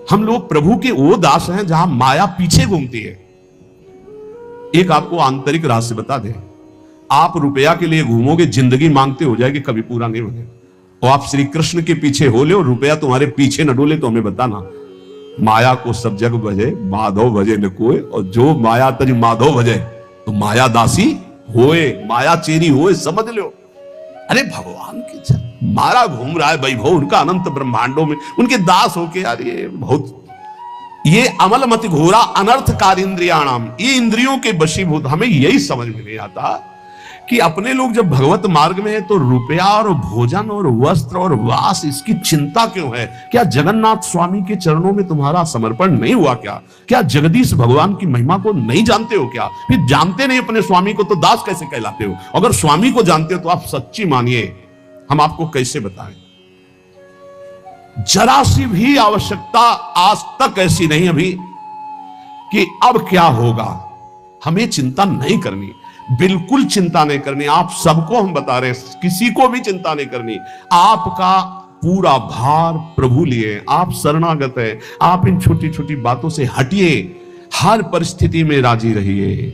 हम लोग प्रभु के वो दास हैं जहां माया पीछे घूमती है। एक आपको आंतरिक रहस्य बता दें, आप रुपया के लिए घूमोगे, जिंदगी मांगते हो जाएगी, कभी पूरा नहीं होगा। और आप श्री कृष्ण के पीछे हो ले और रुपया तुम्हारे पीछे न डोले तो हमें बताना। माया को सब जग भजे, माधव भजे न कोई, और जो माया तज माधव भजे तो माया दासी होए, माया चेरी होए, समझ लो। अरे भगवान के मारा घूम रहा है वैभव उनका अनंत ब्रह्मांडों में, उनके दास होके यार ये बहुत, ये अमल मत घोरा अनर्थकार इंद्रियाणाम, ये इंद्रियों के वशीभूत। हमें यही समझ में नहीं आता कि अपने लोग जब भगवत मार्ग में है तो रुपया और भोजन और वस्त्र और वास इसकी चिंता क्यों है? क्या जगन्नाथ स्वामी के चरणों में तुम्हारा समर्पण नहीं हुआ क्या? क्या जगदीश भगवान की महिमा को नहीं जानते हो क्या? फिर जानते नहीं अपने स्वामी को तो दास कैसे कहलाते हो? अगर स्वामी को जानते हो तो आप सच्ची मानिए, हम आपको कैसे बताएं। जरा सी भी आवश्यकता आज तक ऐसी नहीं अभी कि अब क्या होगा। हमें चिंता नहीं करनी, बिल्कुल चिंता नहीं करनी। आप सबको हम बता रहे हैं, किसी को भी चिंता नहीं करनी। आपका पूरा भार प्रभु लिए, आप शरणागत है। आप इन छोटी छोटी बातों से हटिए, हर परिस्थिति में राजी रहिए।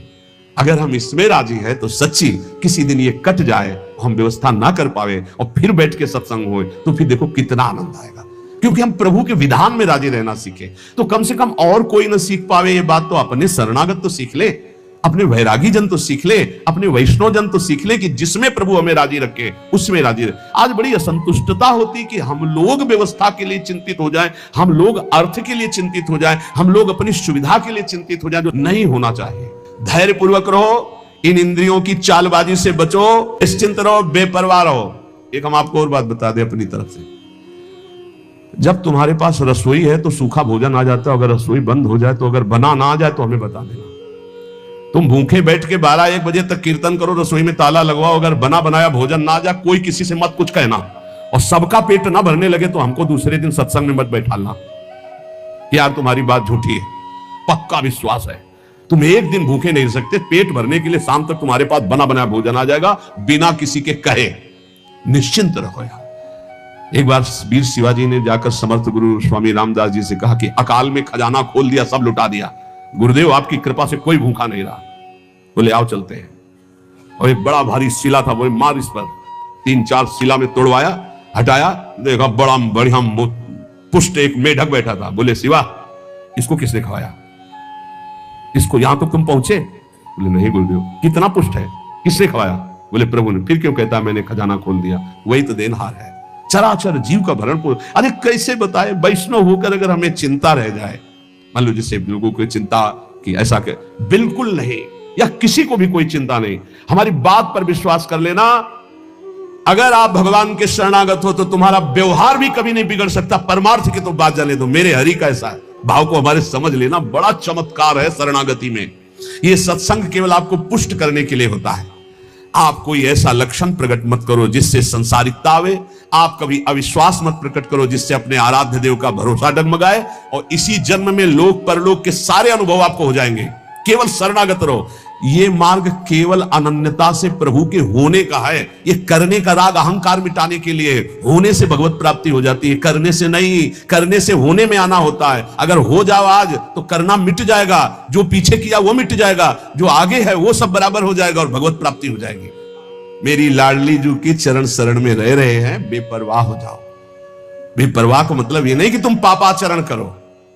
अगर हम इसमें राजी है तो सच्ची किसी दिन ये कट जाए, हम व्यवस्था ना कर पावे और फिर बैठ के सत्संग हो, तो फिर देखो कितना आनंद आएगा। क्योंकि हम प्रभु के विधान में राजी रहना सीखे, तो कम से कम और कोई ना सीख पावे ये बात तो अपने शरणागत तो सीख ले, अपने वैरागी जन तो सीख ले, अपने वैष्णव जन तो सीख ले कि जिसमें प्रभु हमें राजी रखे उसमें राजी रहे। आज बड़ी असंतुष्टता होती कि हम लोग व्यवस्था के लिए चिंतित हो जाएं, हम लोग अर्थ के लिए चिंतित हो जाएं, हम लोग अपनी सुविधा के लिए चिंतित हो जाएं, जो नहीं होना चाहिए। धैर्य पूर्वक रहो, इन इंद्रियों की चालबाजी से बचो, निश्चिंत रहो, बेपरवाह रहो। एक हम आपको और बात बता दें अपनी तरफ से, जब तुम्हारे पास रसोई है तो सूखा भोजन आ जाता है, अगर रसोई बंद हो जाए तो, अगर बना ना आ जाए तो हमें बता देना। तुम भूखे बैठ के 12-1 बजे तक कीर्तन करो, रसोई में ताला लगवाओ, अगर बना बनाया भोजन ना आ जाए, कोई किसी से मत कुछ कहना, और सबका पेट ना भरने लगे तो हमको दूसरे दिन सत्संग में मत बैठालना कि यार तुम्हारी बात झूठी है। पक्का विश्वास है, तुम एक दिन भूखे नहीं रह सकते। पेट भरने के लिए शाम तक तुम्हारे पास बना बनाया भोजन आ जाएगा, बिना किसी के कहे। निश्चिंत रहो यार। एक बार वीर शिवाजी ने जाकर समर्थ गुरु स्वामी रामदास जी से कहा कि अकाल में खजाना खोल दिया, सब लुटा दिया, गुरुदेव आपकी कृपा से कोई भूखा नहीं रहा। बोले आओ चलते हैं। और एक बड़ा भारी शिला था, बोले मार इस पर। 3-4 शिला में तोड़वाया, हटाया, देखा बड़ा बढ़िया पुष्ट एक मेढक बैठा था। बोले शिवा इसको किसने खवाया? इसको यहां तो तुम पहुंचे? बोले नहीं गुरुदेव। कितना पुष्ट है, किसने खवाया? बोले प्रभु ने। फिर क्यों कहता मैंने खजाना खोल दिया? वही तो देनहार है, चराचर जीव का भरण पोषण। अरे कैसे बताए, वैष्णव होकर अगर हमें चिंता रह जाए, मान लो जिससे लोगों को चिंता कि ऐसा के, बिल्कुल नहीं, या किसी को भी कोई चिंता नहीं। हमारी बात पर विश्वास कर लेना, अगर आप भगवान के शरणागत हो तो तुम्हारा व्यवहार भी कभी नहीं बिगड़ सकता। परमार्थ की तो बात जाने दो, मेरे हरि का ऐसा भाव को हमारे समझ लेना, बड़ा चमत्कार है शरणागति में। यह सत्संग केवल आपको पुष्ट करने के लिए होता है। आप कोई ऐसा लक्षण प्रकट मत करो जिससे संसारिकता आवे, आप कभी अविश्वास मत प्रकट करो जिससे अपने आराध्य देव का भरोसा डगमगाए, और इसी जन्म में लोक परलोक के सारे अनुभव आपको हो जाएंगे। केवल शरणागत रहो। ये मार्ग केवल अनन्यता से प्रभु के होने का है। ये करने का राग अहंकार मिटाने के लिए, होने से भगवत प्राप्ति हो जाती है, करने से नहीं। करने से होने में आना होता है। अगर हो जाओ आज तो करना मिट जाएगा, जो पीछे किया वो मिट जाएगा, जो आगे है वो सब बराबर हो जाएगा और भगवत प्राप्ति हो जाएगी। मेरी लाडली जू की चरण शरण में रह रहे हैं, बेपरवाह हो जाओ। बेपरवाह का मतलब ये नहीं कि तुम पापाचरण करो,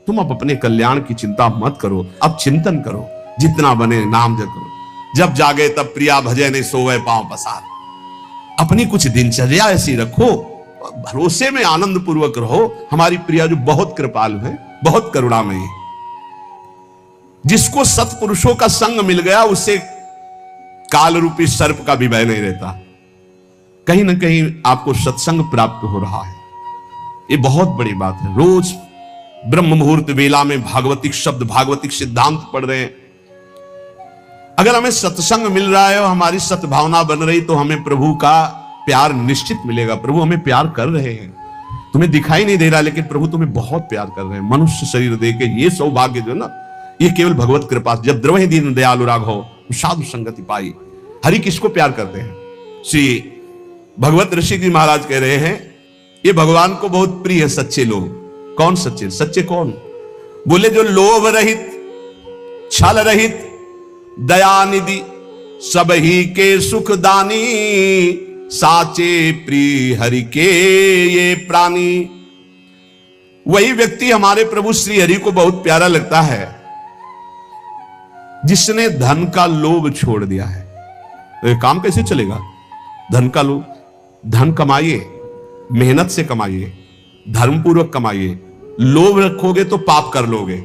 तुम अब अपने कल्याण की चिंता मत करो। अब चिंतन करो, जितना बने नाम जप करो। जब जागे तब प्रिया भजे नहीं सोवे पांव पसार। अपनी कुछ दिनचर्या ऐसी रखो, भरोसे में आनंद पूर्वक रहो। हमारी प्रिया जो बहुत कृपालु है, बहुत करुणामयी है, जिसको सत्पुरुषों का संग मिल गया उसे काल रूपी सर्प का भी भय नहीं रहता। कहीं ना कहीं आपको सत्संग प्राप्त हो रहा है, ये बहुत बड़ी बात है। रोज ब्रह्म मुहूर्त वेला में भागवतिक शब्द, भागवतिक सिद्धांत पढ़ रहे हैं। अगर हमें सत्संग मिल रहा है और हमारी सद्भावना बन रही तो हमें प्रभु का प्यार निश्चित मिलेगा। प्रभु हमें प्यार कर रहे हैं, तुम्हें दिखाई नहीं दे रहा, लेकिन प्रभु तुम्हें बहुत प्यार कर रहे हैं। मनुष्य शरीर दे के ये सौभाग्य जो है ना, ये केवल भगवत कृपा। जब द्रवहि दीन दयालु राघव साधु संगति पाई। हरि किसको प्यार करते हैं? श्री भगवत ऋषि जी महाराज कह रहे हैं, ये भगवान को बहुत प्रिय है सच्चे लोग। कौन सच्चे? सच्चे कौन? बोले जो लोभ रहित, छल रहित, दयानिधि, सब ही के सुख दानी, साचे प्रिय हरि के ये प्राणी। वही व्यक्ति हमारे प्रभु श्री हरि को बहुत प्यारा लगता है जिसने धन का लोभ छोड़ दिया है। तो ये काम कैसे चलेगा? धन का लोभ। धन कमाइए, मेहनत से कमाइए, धर्मपूर्वक कमाइए। लोभ रखोगे तो पाप कर लोगे,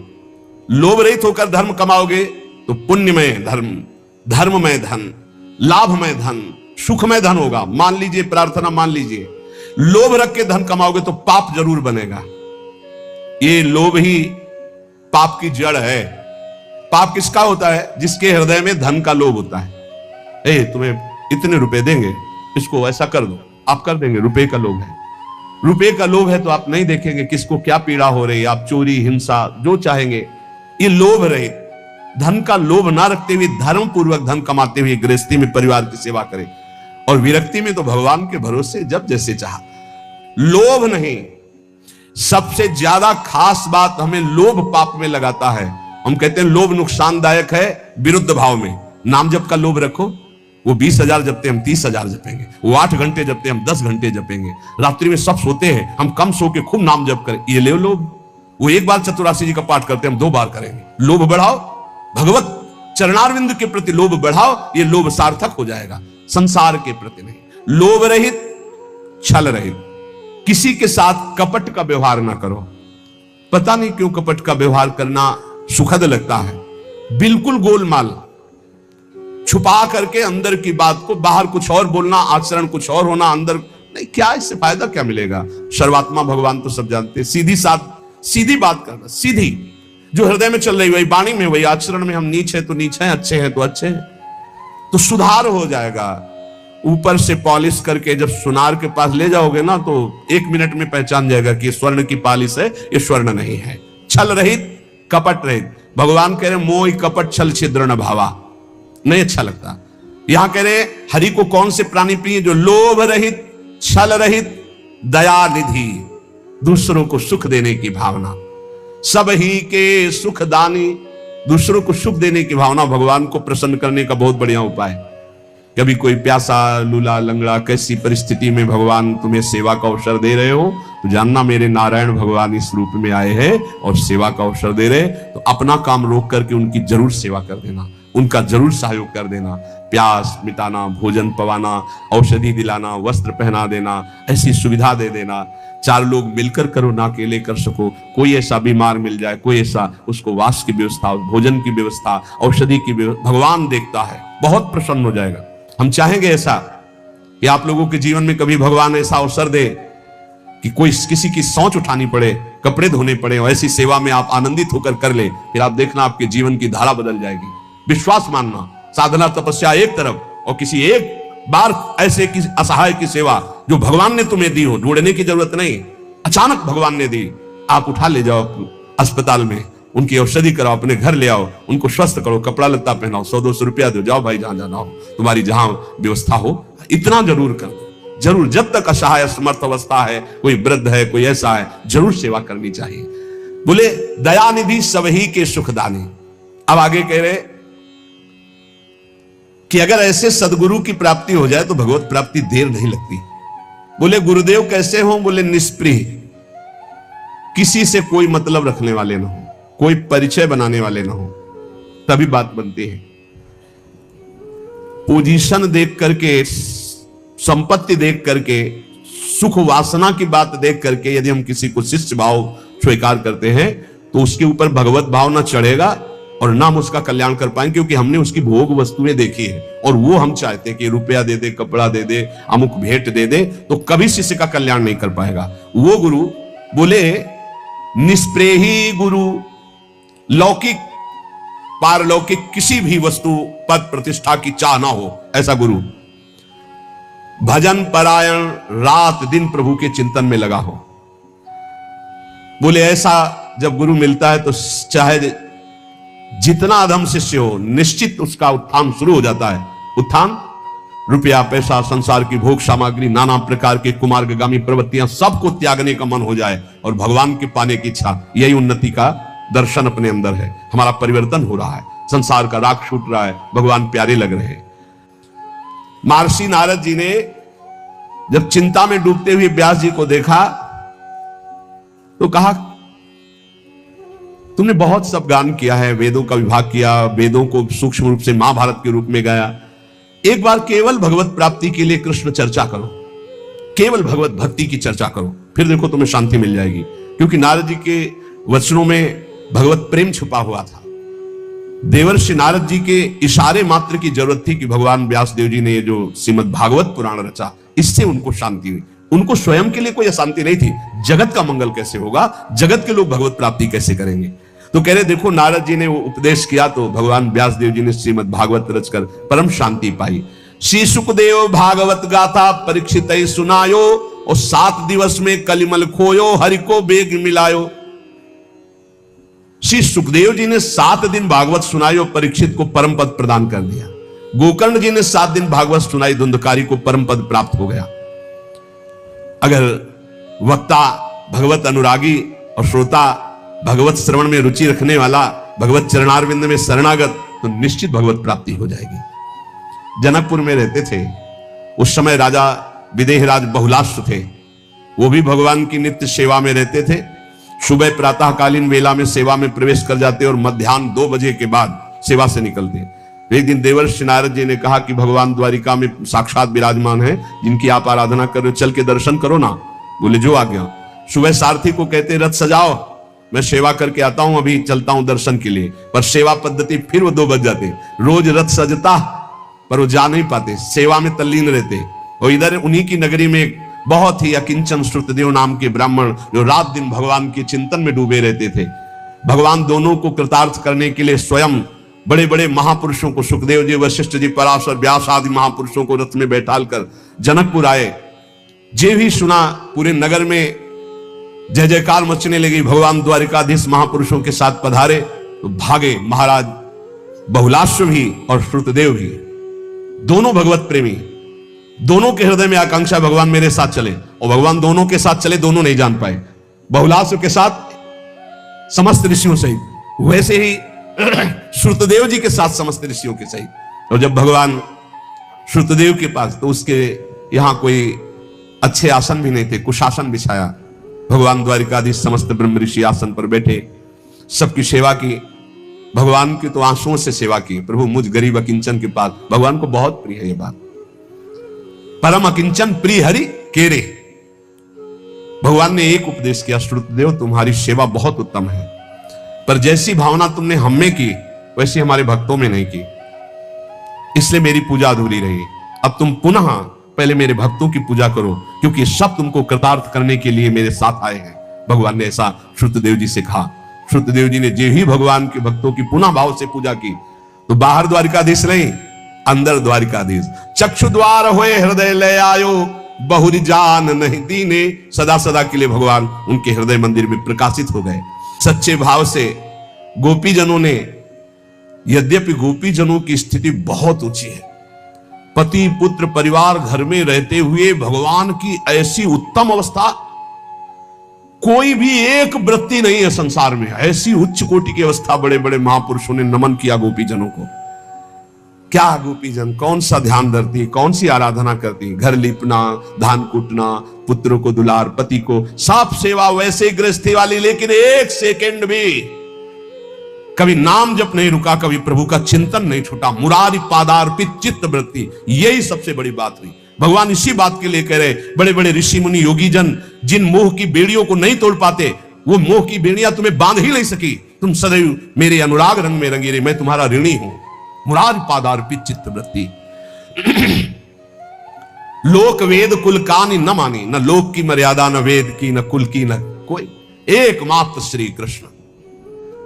लोभ रहित होकर धर्म कमाओगे तो पुण्यमय धर्म, धर्ममय धन, लाभमय धन, सुखमय धन होगा। मान लीजिए, प्रार्थना मान लीजिए, लोभ रख के धन कमाओगे तो पाप जरूर बनेगा। ये लोभ ही पाप की जड़ है। पाप किसका होता है? जिसके हृदय में धन का लोभ होता है। तुम्हें इतने रुपए देंगे, इसको ऐसा कर दो, आप कर देंगे। रुपए का लोभ है। रुपए का लोभ है तो आप नहीं देखेंगे किसको क्या पीड़ा हो रही है, आप चोरी, हिंसा, जो चाहेंगे। ये लोभ रहे। धन का लोभ ना रखते हुए धर्म पूर्वक धन कमाते हुए गृहस्थी में परिवार की सेवा करें, और विरक्ति में तो भगवान के भरोसे जब जैसे चाहा। लोभ नहीं। सबसे ज्यादा खास बात हमें लोभ पाप में लगाता है। हम कहते हैं लोभ नुकसानदायक है विरुद्ध भाव में। नाम जप का लोभ रखो, वो 20,000 जपते हम 30,000 जपेंगे, वो 8 घंटे जपते हम 10 घंटे जपेंगे, रात्रि में सब सोते हैं हम कम सो के खूब नाम जप करें, ये ले लोभ। वो एक बार चतुरासी जी का पाठ करते हम 2 बार करेंगे। लोभ बढ़ाओ, भगवत चरणारविंद के प्रति लोभ बढ़ाओ, ये लोभ सार्थक हो जाएगा। संसार के प्रति नहीं। लोभ रहित, छल रहित, किसी के साथ कपट का व्यवहार ना करो। पता नहीं क्यों कपट का व्यवहार करना सुखद लगता है। बिल्कुल गोलमाल, छुपा करके अंदर की बात को बाहर कुछ और बोलना, आचरण कुछ और होना, अंदर नहीं। क्या इससे फायदा क्या मिलेगा? सर्वात्मा भगवान तो सब जानते हैं। सीधी बात करना, सीधी, जो हृदय में चल रही वही वाणी में, वही आचरण में। हम नीच है तो नीच है, अच्छे हैं तो अच्छे हैं, तो सुधार हो जाएगा। ऊपर से पॉलिश करके जब सुनार के पास ले जाओगे ना, तो 1 मिनट में पहचान जाएगा कि स्वर्ण की पॉलिश है, ये स्वर्ण नहीं है। छल रहित, कपट रहित। भगवान कह रहे मोह कपट छल छिद्र न भावा, नहीं अच्छा लगता। यहां कह रहे हरि को कौन से प्राणी प्रिय? जो लोभ रहित, छल रहित, दया निधि, दूसरों को सुख देने की भावना, सब ही के सुख दानी। दूसरों को सुख देने की भावना भगवान को प्रसन्न करने का बहुत बढ़िया उपाय। कभी कोई प्यासा, लूला, लंगड़ा, कैसी परिस्थिति में भगवान तुम्हें सेवा का अवसर दे रहे हो, तो जानना मेरे नारायण भगवान इस रूप में आए हैं और सेवा का अवसर दे रहे। तो अपना काम रोक करके उनकी जरूर सेवा कर देना, उनका जरूर सहयोग कर देना। प्यास मिटाना, भोजन पवाना, औषधि दिलाना, वस्त्र पहना देना, ऐसी सुविधा दे देना। 4 लोग मिलकर करो, ना अकेले कर सको। कोई ऐसा बीमार मिल जाए, कोई ऐसा, उसको वास की व्यवस्था, भोजन की व्यवस्था, औषधि की व्यवस्था, भगवान देखता है, बहुत प्रसन्न हो जाएगा। हम चाहेंगे ऐसा कि आप लोगों के जीवन में कभी भगवान ऐसा अवसर दे कि कोई किसी की सोच उठानी पड़े, कपड़े धोने पड़े, और ऐसी सेवा में आप आनंदित होकर कर ले, फिर आप देखना आपके जीवन की धारा बदल जाएगी। विश्वास मानना, साधना तपस्या एक तरफ, और किसी एक बार ऐसे किसी असहाय की सेवा जो भगवान ने तुम्हें दी हो, ढूंढने की जरूरत नहीं, अचानक भगवान ने दी, आप उठा ले जाओ अस्पताल में, उनकी औषधि कराओ, अपने घर ले आओ, उनको स्वस्थ करो, कपड़ा लत्ता पहनाओ, 100-200 रुपया दो, जाओ भाई जहां जाना हो, तुम्हारी जहां व्यवस्था हो, इतना जरूर कर दो। जरूर, जब तक असहाय समर्थ अवस्था है, कोई वृद्ध है, कोई ऐसा है, जरूर सेवा करनी चाहिए। बोले दयानिधि सब ही के सुखदानी। अब आगे कह रहे कि अगर ऐसे सदगुरु की प्राप्ति हो जाए तो भगवत प्राप्ति देर नहीं लगती। बोले गुरुदेव कैसे हो? बोले निष्प्रिय, किसी से कोई मतलब रखने वाले ना हो, कोई परिचय बनाने वाले ना हो, तभी बात बनती है। पोजीशन देख करके, संपत्ति देख करके, सुख वासना की बात देख करके यदि हम किसी को शिष्य भाव स्वीकार करते हैं तो उसके ऊपर भगवत भाव ना चढ़ेगा और ना हम उसका कल्याण कर पाएंगे, क्योंकि हमने उसकी भोग वस्तुएं देखी है और वो हम चाहते हैं कि रुपया दे दे, कपड़ा दे दे, अमुक भेंट दे दे, तो कभी शिष्य का कल्याण नहीं कर पाएगा वो गुरु। बोले निष्प्रेही गुरु, लौकिक पारलौकिक किसी भी वस्तु पद प्रतिष्ठा की चाह ना हो ऐसा गुरु। भजन परायण, रात दिन प्रभु के चिंतन में लगा हो। बोले ऐसा जब गुरु मिलता है तो चाहे जितना अधम शिष्य हो, निश्चित उसका उत्थान शुरू हो जाता है। उत्थान रुपया, पैसा, संसार की भोग सामग्री, नाना प्रकार के कुमार्गामी प्रवृत्तियां, सबको त्यागने का मन हो जाए और भगवान के पाने की इच्छा, यही उन्नति का दर्शन अपने अंदर है। हमारा परिवर्तन हो रहा है, संसार का राग छूट रहा है, भगवान प्यारे लग रहे हैं। महर्षि नारद जी ने जब चिंता में डूबते हुए व्यास जी को देखा तो कहा, तुमने बहुत सब गान किया है, वेदों का विभाग किया, वेदों को सूक्ष्म रूप से महाभारत के रूप में गाया, एक बार केवल भगवत प्राप्ति के लिए कृष्ण चर्चा करो, केवल भगवत भक्ति की चर्चा करो, फिर देखो तुम्हें शांति मिल जाएगी। क्योंकि नारद जी के वचनों में भगवत प्रेम छुपा हुआ था। देवर्षि नारद जी के इशारे मात्र की जरूरत थी कि भगवान व्यासदेव जी ने ये जो श्रीमद् भागवत पुराण रचा, इससे उनको शांति हुई। उनको स्वयं के लिए कोई अशांति नहीं थी, जगत का मंगल कैसे होगा, जगत के लोग भगवत प्राप्ति कैसे करेंगे। तो कह रहे देखो नारद जी ने वो उपदेश किया तो भगवान व्यासदेव जी ने श्रीमद् भागवत रचकर परम शांति पाई। श्री सुखदेव भागवत गाथा परीक्षित सुनायो, और 7 दिवस में कलिमल खोयो, हरि को बेग मिलायो। श्री सुखदेव जी ने 7 दिन भागवत सुनाई और परीक्षित को परम पद प्रदान कर दिया। गोकर्ण जी ने 7 दिन भागवत सुनाई, धुंधकारी को परम पद प्राप्त हो गया। अगर वक्ता भगवत अनुरागी और श्रोता भगवत श्रवण में रुचि रखने वाला, भगवत चरणारविंद में शरणागत, तो निश्चित भगवत प्राप्ति हो जाएगी। जनकपुर में रहते थे, उस समय राजा विदेहराज बहुलाश्व थे, वो भी भगवान की नित्य सेवा में रहते थे। सुबह प्रातःकालीन वेला में सेवा में प्रवेश कर जाते और मध्याह्न 2 बजे के बाद सेवा से निकलते। एक दिन देवर्षि नारद जी ने कहा कि भगवान द्वारिका में साक्षात विराजमान है, जिनकी आप आराधना कर रहे हो, चल के दर्शन करो ना। बोले जो आज्ञा। सुबह सारथी को कहते रथ सजाओ, मैं सेवा करके आता हूं, अभी चलता हूं दर्शन के लिए। पर सेवा पद्धति फिर वो 2 बज जाते। रोज रथ सजता पर वो जा नहीं पाते, सेवा में तल्लीन रहते। और इधर उन्हीं की नगरी में बहुत ही अकिंचन श्रुतदेव नाम के ब्राह्मण जो रात दिन भगवान के चिंतन में डूबे रहते थे। भगवान दोनों को कृतार्थ करने के लिए स्वयं बड़े बड़े महापुरुषों को, सुखदेव जी, वशिष्ठ जी, पराशर, व्यास आदि महापुरुषों को रथ में बैठाल कर जनकपुर आए। जे भी सुना पूरे नगर में जय जयकार मचने लगी। भगवान द्वारिकाधीश महापुरुषों के साथ पधारे तो भागे महाराज बहुलाश्व भी और श्रुतदेव भी, दोनों भगवत प्रेमी। दोनों के हृदय में आकांक्षा भगवान मेरे साथ चले, और भगवान दोनों के साथ चले, दोनों नहीं जान पाए। बहुलाश्व के साथ समस्त ऋषियों सहित, वैसे ही श्रुतदेव जी के साथ समस्त ऋषियों के सहित। और जब भगवान श्रुतदेव के पास, तो उसके यहां कोई अच्छे आसन भी नहीं थे, कुशासन बिछाया। भगवान द्वारिकाधीश समस्त ब्रह्म ऋषि आसन पर बैठे, सबकी सेवा की। भगवान की तो आंसुओं से सेवा की, प्रभु मुझ गरीब अकिंचन के पास। भगवान को बहुत प्रिय है ये बात, परम अकिंचन प्रिय हरि केरे। भगवान ने एक उपदेश किया, श्रुतदेव तुम्हारी सेवा बहुत उत्तम है, पर जैसी भावना तुमने हम में की वैसी हमारे भक्तों में नहीं की, इसलिए मेरी पूजा अधूरी रही। अब तुम पुनः पहले मेरे भक्तों की पूजा करो, क्योंकि सब तुमको कृतार्थ करने के लिए मेरे साथ आए हैं। भगवान ने ऐसा श्रुतदेव जी से कहा। श्रुतदेव जी ने जे ही भगवान के भक्तों की पुनः भाव से पूजा की, तो बाहर द्वारिकाधीश नहीं, अंदर द्वारिकाधीश। चक्षु द्वार होए हृदय ले आयो, बहुरी जान नहीं दीने। सदा सदा के लिए भगवान उनके हृदय मंदिर में प्रकाशित हो गए। सच्चे भाव से गोपीजनों ने, यद्यपि गोपीजनों की स्थिति बहुत ऊंची है, पति पुत्र परिवार घर में रहते हुए भगवान की ऐसी उत्तम अवस्था कोई भी एक वृत्ति नहीं है संसार में। ऐसी उच्च कोटि की अवस्था बड़े बड़े महापुरुषों ने नमन किया गोपीजनों को। क्या गोपीजन कौन सा ध्यान धरती, कौन सी आराधना करती, घर लिपना, धान कूटना, पुत्रों को दुलार, पति को साफ सेवा, वैसे गृहस्थी वाली। लेकिन एक सेकंड भी कभी नाम जप नहीं रुका, कभी प्रभु का चिंतन नहीं छूटा। मुरारी पादार्पित चित्त वृत्ति, यही सबसे बड़ी बात हुई। भगवान इसी बात के लिए कह रहे, बड़े बड़े ऋषि मुनि योगी जन जिन मोह की बेड़ियों को नहीं तोड़ पाते, वो मोह की बेड़ियां तुम्हें बांध ही नहीं सकी। तुम सदैव मेरे अनुराग रंग में रंगी रही, मैं तुम्हारा ऋणी हूं। मुरारी पादार्पित चित्त वृत्ति। लोक वेद कुल कानी न मानी, न लोक की मर्यादा, न वेद की, न कुल की, न कोई, एकमात्र श्री कृष्ण।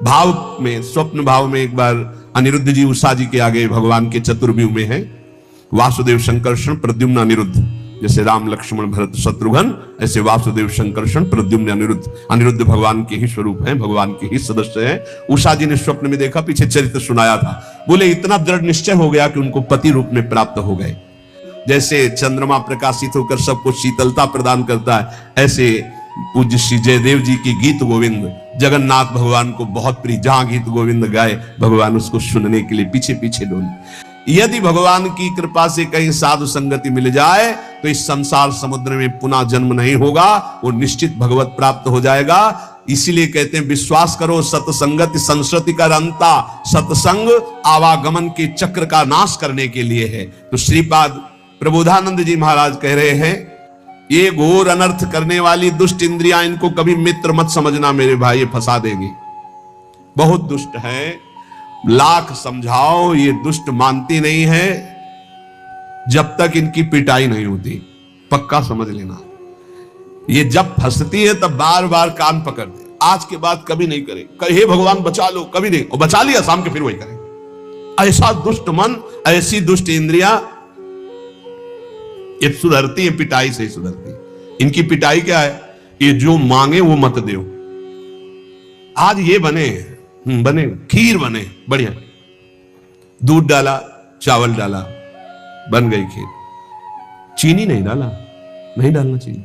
भाव में, स्वप्न भाव में एक बार अनिरुद्ध जी उषा जी के आगे भगवान के चतुर्व्यूह में है। वासुदेव शंकर्षण प्रद्युम्न अनिरुद्ध, जैसे राम लक्ष्मण भरत शत्रुघ्न, ऐसे वासुदेव शंकर्षण प्रद्युम्न अनिरुद्ध। अनिरुद्ध भगवान के ही स्वरूप हैं, भगवान के ही सदस्य हैं। उषा जी ने स्वप्न में देखा, पीछे चरित्र सुनाया था। बोले इतना दृढ़ निश्चय हो गया कि उनको पति रूप में प्राप्त हो गए। जैसे चंद्रमा प्रकाशित होकर सबको शीतलता प्रदान करता है, ऐसे पूज्य श्री जयदेव जी की गीत गोविंद जगन्नाथ भगवान को बहुत प्रिय। जहां गीत गोविंद गाए भगवान उसको सुनने के लिए पीछे पीछे डोले। यदि भगवान की कृपा से कहीं साधु संगति मिल जाए तो इस संसार समुद्र में पुनः जन्म नहीं होगा, वो निश्चित भगवत प्राप्त हो जाएगा। इसीलिए कहते हैं विश्वास करो सत्संगति संस्कृति का अंता, सत्संग आवागमन के चक्र का नाश करने के लिए है। तो श्रीपाद प्रबोधानंद जी महाराज कह रहे हैं ये घोर अनर्थ करने वाली दुष्ट इंद्रियां, इनको कभी मित्र मत समझना मेरे भाई, ये फंसा देंगी। बहुत दुष्ट है, लाख समझाओ ये दुष्ट मानती नहीं है जब तक इनकी पिटाई नहीं होती। पक्का समझ लेना, ये जब फंसती है तब बार बार कान पकड़ दे। आज के बाद कभी नहीं करे, हे भगवान बचा लो, कभी नहीं। और बचा लिया, शाम के फिर वही करें। ऐसा दुष्ट मन, ऐसी दुष्ट इंद्रियां ये सुधरती है, पिटाई से ही सुधरती है। इनकी पिटाई क्या है? ये जो मांगे वो मत दो। आज ये बने खीर बने बढ़िया, दूध डाला, चावल डाला, बन गई खीर। चीनी नहीं डाला, नहीं डालना चाहिए।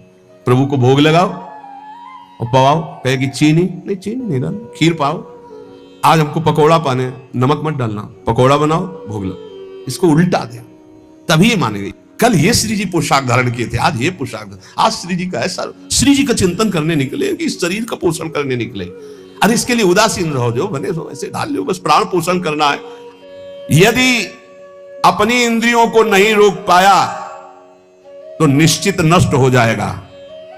प्रभु को भोग लगाओ और पवाओ, कहेगी चीनी नहीं डालना, खीर पाओ। आज हमको पकौड़ा पाने, नमक मत डालना, पकौड़ा बनाओ, भोग लो। इसको उल्टा दे, तभी मानेगी। कल ये श्री जी पोशाक धारण किए थे, आज ये पोशाक। आज श्री जी का ऐसा, श्री जी का चिंतन करने निकले कि शरीर का पोषण करने निकले। अरे इसके लिए उदासीन रहो, जो बने सो ऐसे ढाल लो, बस प्राण पोषण करना है। यदि अपनी इंद्रियों को नहीं रोक पाया तो निश्चित नष्ट हो जाएगा,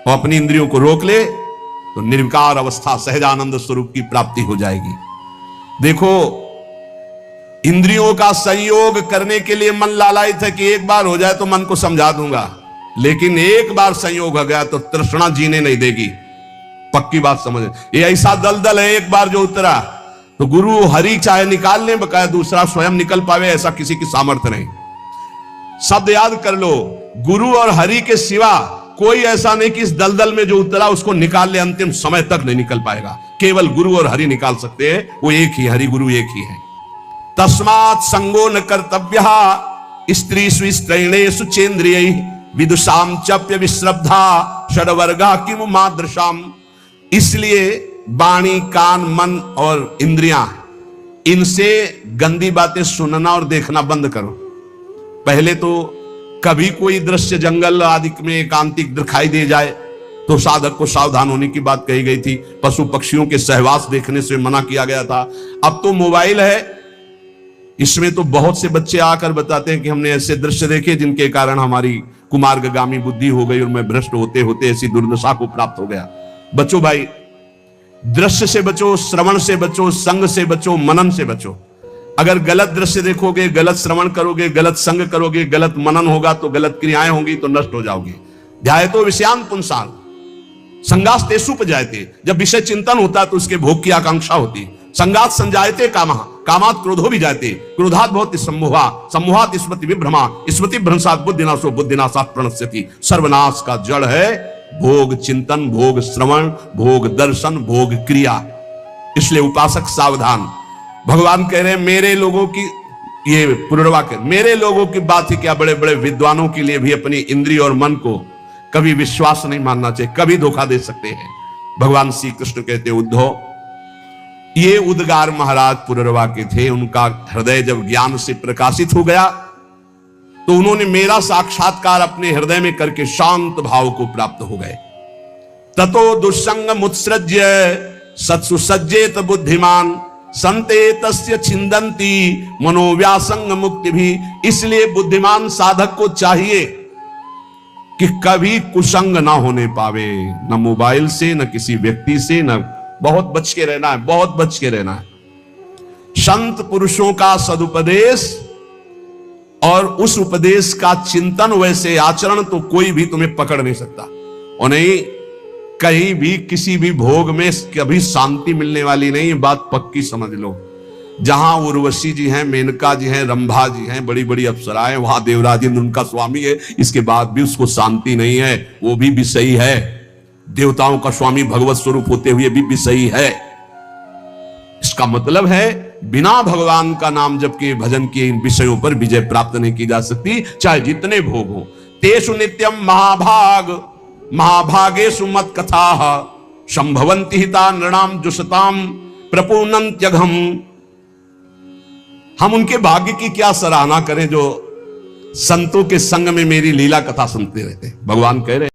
और अपनी इंद्रियों को रोक ले तो निर्विकार अवस्था सहजानंद स्वरूप की प्राप्ति हो जाएगी। देखो, इंद्रियों का संयोग करने के लिए मन लालायित है कि एक बार हो जाए तो मन को समझा दूंगा, लेकिन एक बार संयोग हो गया तो तृष्णा जीने नहीं देगी। पक्की बात समझ। ये ऐसा दलदल है, एक बार जो उतरा तो गुरु हरि चाहे निकाल ले, बकाया दूसरा स्वयं निकल पावे, ऐसा किसी की सामर्थ्य नहीं। शब्द याद कर लो, गुरु और हरि के सिवा कोई ऐसा नहीं कि इस दलदल में जो उतरा उसको निकाल ले, अंतिम समय तक नहीं निकल पाएगा। केवल गुरु और हरि निकाल सकते हैं, वो एक ही, हरि गुरु एक ही है। तस्मात् संगो न कर्तव्यः स्त्रीषु स्त्रैणेषु चेन्द्रियैः विदुषां चप्य विश्रब्धा षड्वर्गा किमु मादृशाम। इसलिए वाणी, कान, मन और इंद्रियां, इनसे गंदी बातें सुनना और देखना बंद करो। पहले तो कभी कोई दृश्य जंगल आदि में एकांतिक दिखाई दे जाए तो साधक को सावधान होने की बात कही गई थी। पशु पक्षियों के सहवास देखने से मना किया गया था। अब तो मोबाइल है, इसमें तो बहुत से बच्चे आकर बताते हैं कि हमने ऐसे दृश्य देखे जिनके कारण हमारी कुमार्गगामी बुद्धि हो गई और मैं भ्रष्ट होते होते ऐसी दुर्दशा को प्राप्त हो गया। बचो भाई, दृश्य से बचो, श्रवण से बचो, संग से बचो, मनन से बचो। अगर गलत दृश्य देखोगे, गलत श्रवण करोगे, गलत संग करोगे, गलत मनन होगा तो गलत क्रियाएं होंगी तो नष्ट हो जाओगे। ध्यायतो विषयान् पुंसान् संगास्तेषु उपजायते। जब विषय चिंतन होता है तो उसके भोग की आकांक्षा होती है। संगात संजायते कामः, कामात् क्रोधो विजायते, क्रोधात् भवति सम्मोहा, सम्मोहात् स्मृति विभ्रमा, स्मृति भ्रंशात् बुद्धिनाशो, बुद्धिनाशात् प्रणश्यति। सर्वनाश का जड़ है भोग चिंतन, भोग श्रवण, भोग दर्शन, भोग क्रिया। इसलिए उपासक सावधान। भगवान कह रहे हैं मेरे लोगों की, ये पुनर्वाक्य, मेरे लोगों की बात ही क्या, बड़े बड़े विद्वानों के लिए भी अपनी इंद्रिय और मन को कभी विश्वास नहीं मानना चाहिए, कभी धोखा दे सकते हैं। भगवान श्री कृष्ण कहते उद्धव, ये उद्गार महाराज पुनर्वाक्य थे। उनका हृदय जब ज्ञान से प्रकाशित हो गया तो उन्होंने मेरा साक्षात्कार अपने हृदय में करके शांत भाव को प्राप्त हो गए। ततो दुस्संग मुत्सृज्य सत्सु सज्जेत बुद्धिमान संते तस्य छिंदंती मनोव्यासंग मुक्ति भी। इसलिए बुद्धिमान साधक को चाहिए कि कभी कुसंग ना होने पावे, न मोबाइल से, न किसी व्यक्ति से, न, बहुत बच के रहना है, बहुत बच के रहना है। संत पुरुषों का सदुपदेश और उस उपदेश का चिंतन, वैसे आचरण तो कोई भी तुम्हें पकड़ नहीं सकता। और नहीं, कहीं भी किसी भी भोग में कभी शांति मिलने वाली नहीं, बात पक्की समझ लो। जहां उर्वशी जी हैं, मेनका जी हैं, रंभा जी हैं, बड़ी बड़ी अप्सराएं, वहां देवराज इंद्र उनका स्वामी है, इसके बाद भी उसको शांति नहीं है, वो भी विषयी है। देवताओं का स्वामी भगवत स्वरूप होते हुए भी विषयी है। इसका मतलब है बिना भगवान का नाम जप के भजन के इन विषयों पर विजय प्राप्त नहीं की जा सकती, चाहे जितने भोग हो। तेषु नित्यम महाभागेषु मत कथा संभवंति हिता नृणाम जुषताम प्रपूर्णन्त्यघम। हम उनके भाग्य की क्या सराहना करें जो संतों के संग में मेरी लीला कथा सुनते रहते। भगवान कह रहे